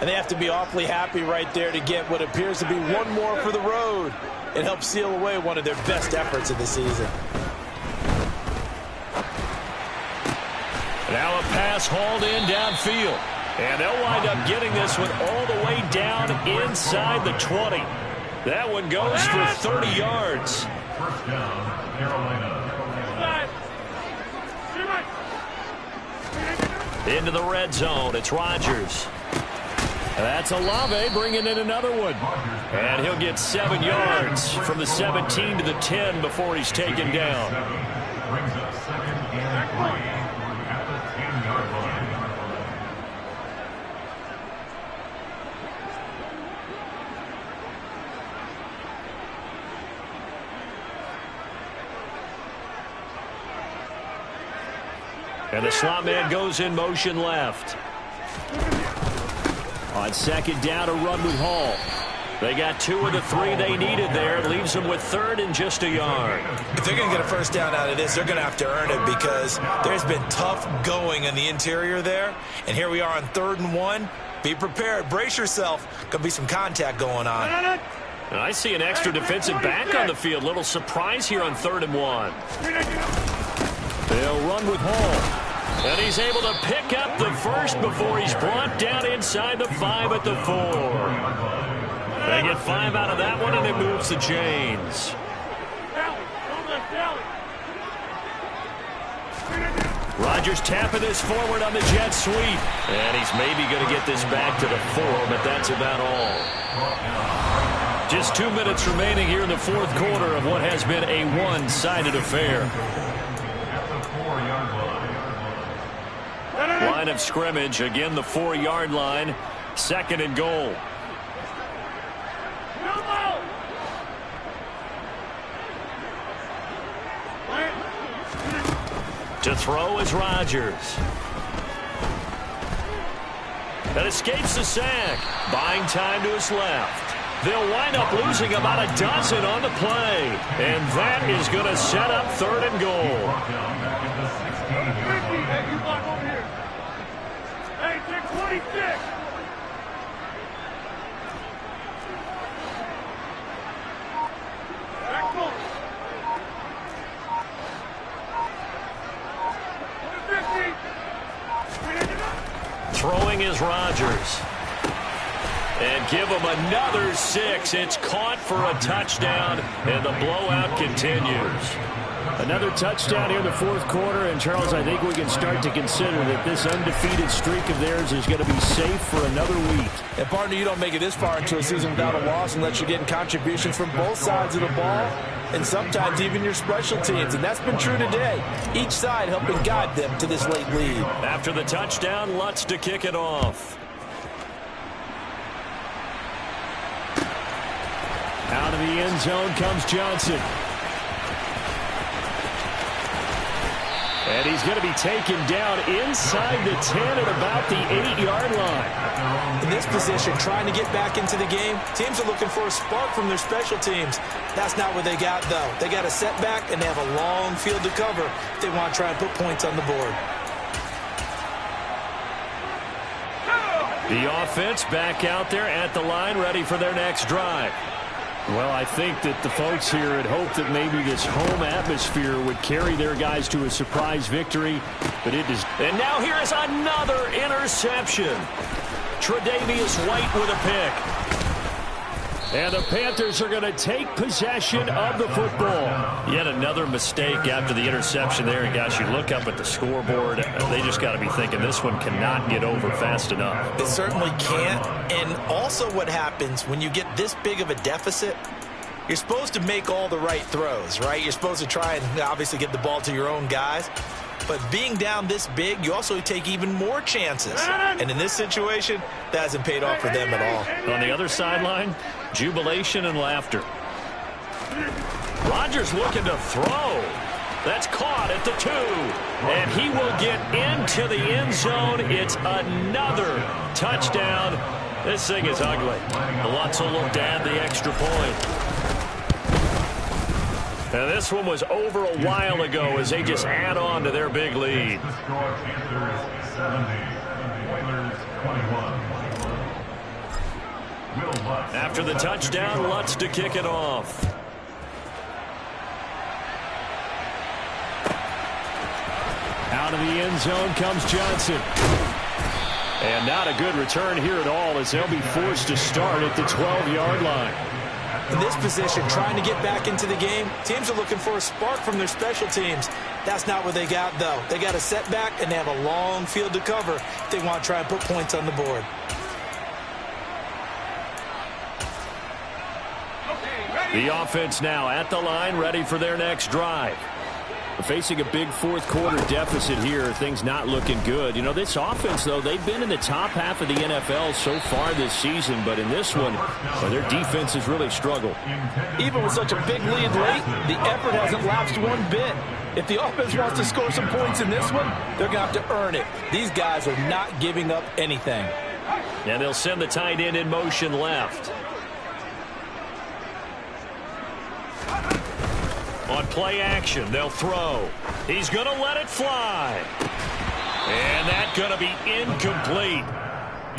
And they have to be awfully happy right there to get what appears to be one more for the road. It helps seal away one of their best efforts of the season. Now a pass hauled in downfield. And they'll wind up getting this one all the way down inside the 20. That one goes for 30 yards. 1st down, Carolina. Into the red zone. It's Rodgers. That's Olave bringing in another one. And he'll get 7 yards from the 17 to the 10 before he's taken down. Brings up 2nd and 3 at the 10-yard line. And the slot man goes in motion left. On 2nd down, a run with Hall. They got 2 of the 3 they needed there. It leaves them with 3rd and just a yard. If they're going to get a 1st down out of this, they're going to have to earn it because there's been tough going in the interior there. And here we are on 3rd and 1. Be prepared. Brace yourself. Going to be some contact going on. And I see an extra defensive back on the field. Little surprise here on 3rd and 1. They'll run with Hall. And he's able to pick up the 1st before he's brought down inside the 5 at the 4. They get 5 out of that one, and it moves the chains. Rodgers tapping this forward on the jet sweep. And he's maybe going to get this back to the 4, but that's about all. Just 2 minutes remaining here in the 4th quarter of what has been a one-sided affair. Line of scrimmage, again the 4-yard line, 2nd and goal. To throw is Rodgers. and escapes the sack. Buying time to his left. They'll wind up losing about a dozen on the play. And that is going to set up 3rd and goal. Hey, you walk over here. Hey, take 26. Throwing is Rodgers. And give him another 6. It's caught for a touchdown, and the blowout continues. Another touchdown here in the 4th quarter, and Charles, I think we can start to consider that this undefeated streak of theirs is going to be safe for another week. And partner, you don't make it this far into a season without a loss unless you're getting contributions from both sides of the ball, and sometimes even your special teams, and that's been true today. Each side helping guide them to this late lead. After the touchdown, Lutz to kick it off. Out of the end zone comes Johnson. And he's going to be taken down inside the 10 at about the 8-yard line. In this position, trying to get back into the game, teams are looking for a spark from their special teams. That's not what they got, though. They got a setback, and they have a long field to cover if they want to try and put points on the board. The offense back out there at the line, ready for their next drive. Well, I think that the folks here had hoped that maybe this home atmosphere would carry their guys to a surprise victory, but it is. And now here is another interception. Tre'Davious White with a pick. And the Panthers are going to take possession of the football. Yet another mistake after the interception there. And, gosh, you look up at the scoreboard, they just got to be thinking this one cannot get over fast enough. It certainly can't. And also what happens when you get this big of a deficit, you're supposed to make all the right throws, right? You're supposed to try and obviously get the ball to your own guys. But being down this big, you also take even more chances. And in this situation, that hasn't paid off for them at all. On the other sideline, jubilation and laughter. Rodgers looking to throw. That's caught at the 2. And he will get into the end zone. It's another touchdown. This thing is ugly. Lutz will look to add the extra point. And this one was over a while ago as they just add on to their big lead. The score, Panthers 70, Oilers 21. Will Lutz. After the touchdown, Lutz to kick it off. Out of the end zone comes Johnson. And not a good return here at all as they'll be forced to start at the 12-yard line. In this position, trying to get back into the game, teams are looking for a spark from their special teams. That's not what they got, though. They got a setback, and they have a long field to cover if they want to try and put points on the board. The offense now at the line, ready for their next drive. Facing a big 4th quarter deficit here, things not looking good. You know, this offense, though, they've been in the top half of the NFL so far this season, but in this one, well, their defense has really struggled. Even with such a big lead late, the effort hasn't lapsed one bit. If the offense wants to score some points in this one, they're going to have to earn it. These guys are not giving up anything. And they'll send the tight end in motion left. On play action, they'll throw. He's going to let it fly. And that's going to be incomplete.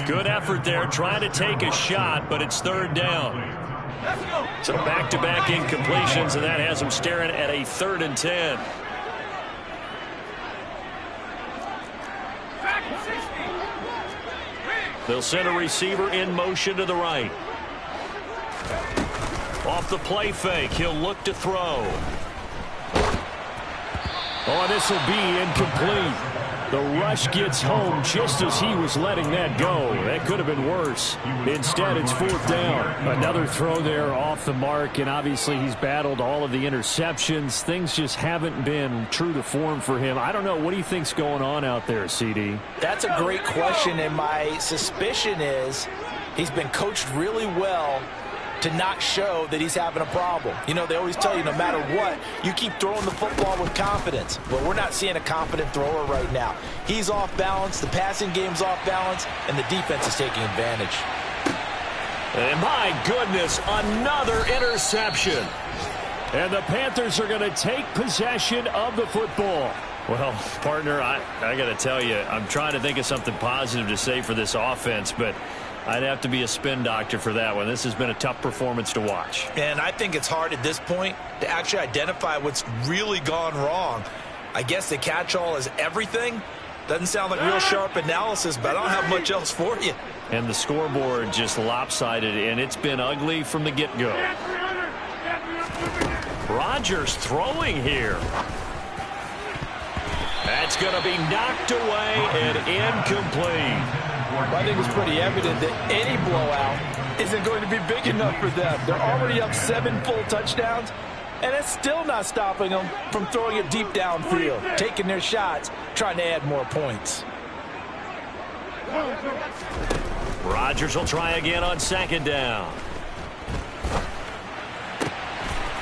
Good effort there, trying to take a shot, but it's 3rd down. So back-to-back incompletions, and that has them staring at a 3rd and 10. They'll send a receiver in motion to the right. Off the play fake, he'll look to throw. Oh, this will be incomplete. The rush gets home just as he was letting that go. That could have been worse. Instead, it's 4th down. Another throw there off the mark, and obviously he's battled all of the interceptions. Things just haven't been true to form for him. I don't know. What do you think's going on out there, CD? That's a great question, and my suspicion is he's been coached really well to not show that he's having a problem. You know, they always tell you no matter what, you keep throwing the football with confidence. But we're not seeing a confident thrower right now. He's off balance, the passing game's off balance, and the defense is taking advantage. And my goodness, another interception. And the Panthers are going to take possession of the football. Well, partner, I got to tell you, I'm trying to think of something positive to say for this offense, but I'd have to be a spin doctor for that one. This has been a tough performance to watch. And I think it's hard at this point to actually identify what's really gone wrong. I guess the catch-all is everything. Doesn't sound like real sharp analysis, but I don't have much else for you. And the scoreboard just lopsided, and it's been ugly from the get-go. Rodgers throwing here. That's going to be knocked away and incomplete. I think it's pretty evident that any blowout isn't going to be big enough for them. They're already up 7 full touchdowns, and it's still not stopping them from throwing it deep downfield, taking their shots, trying to add more points. Rodgers will try again on 2nd down.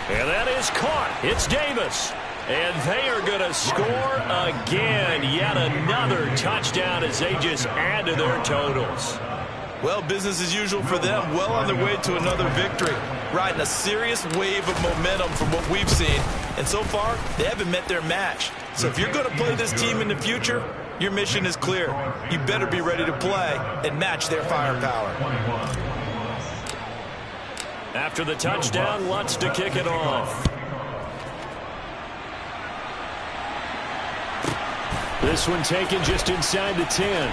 And that is caught. It's Davis. And they are going to score again. Yet another touchdown as they just add to their totals. Well, business as usual for them. Well on their way to another victory. Riding a serious wave of momentum from what we've seen. And so far, they haven't met their match. So if you're going to play this team in the future, your mission is clear. You better be ready to play and match their firepower. After the touchdown, Lutz to kick it off. This one taken just inside the 10.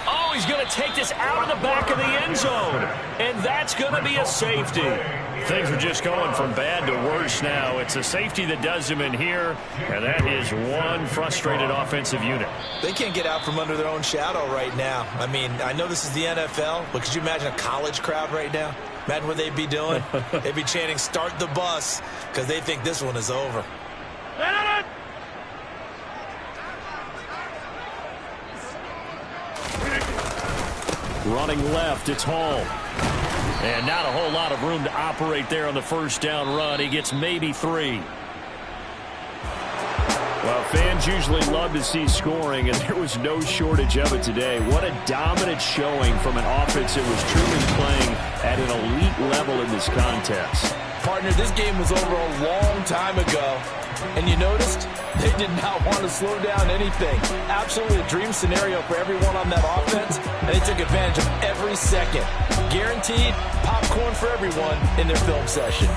Oh, he's going to take this out of the back of the end zone. And that's going to be a safety. Things are just going from bad to worse now. It's a safety that does him in here, and that is one frustrated offensive unit. They can't get out from under their own shadow right now. I mean, I know this is the NFL, but could you imagine a college crowd right now? Imagine what they'd be doing. They'd be chanting, "Start the bus," because they think this one is over. Running left, it's Hall. And not a whole lot of room to operate there on the 1st down run. He gets maybe 3. Well, fans usually love to see scoring, and there was no shortage of it today. What a dominant showing from an offense that was truly playing at an elite level in this contest. Partner, this game was over a long time ago. And you noticed they did not want to slow down anything. Absolutely a dream scenario for everyone on that offense, and they took advantage of every second. Guaranteed popcorn for everyone in their film session.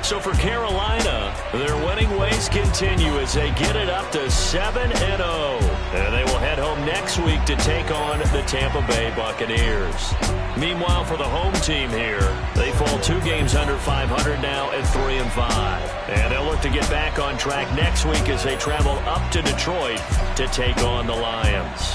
So for Carolina, their winning ways continue as they get it up to 7-0. And they will head home next week to take on the Tampa Bay Buccaneers. Meanwhile, for the home team here, they fall 2 games under 500 now at 3-5. And they'll look to get back on track next week as they travel up to Detroit to take on the Lions.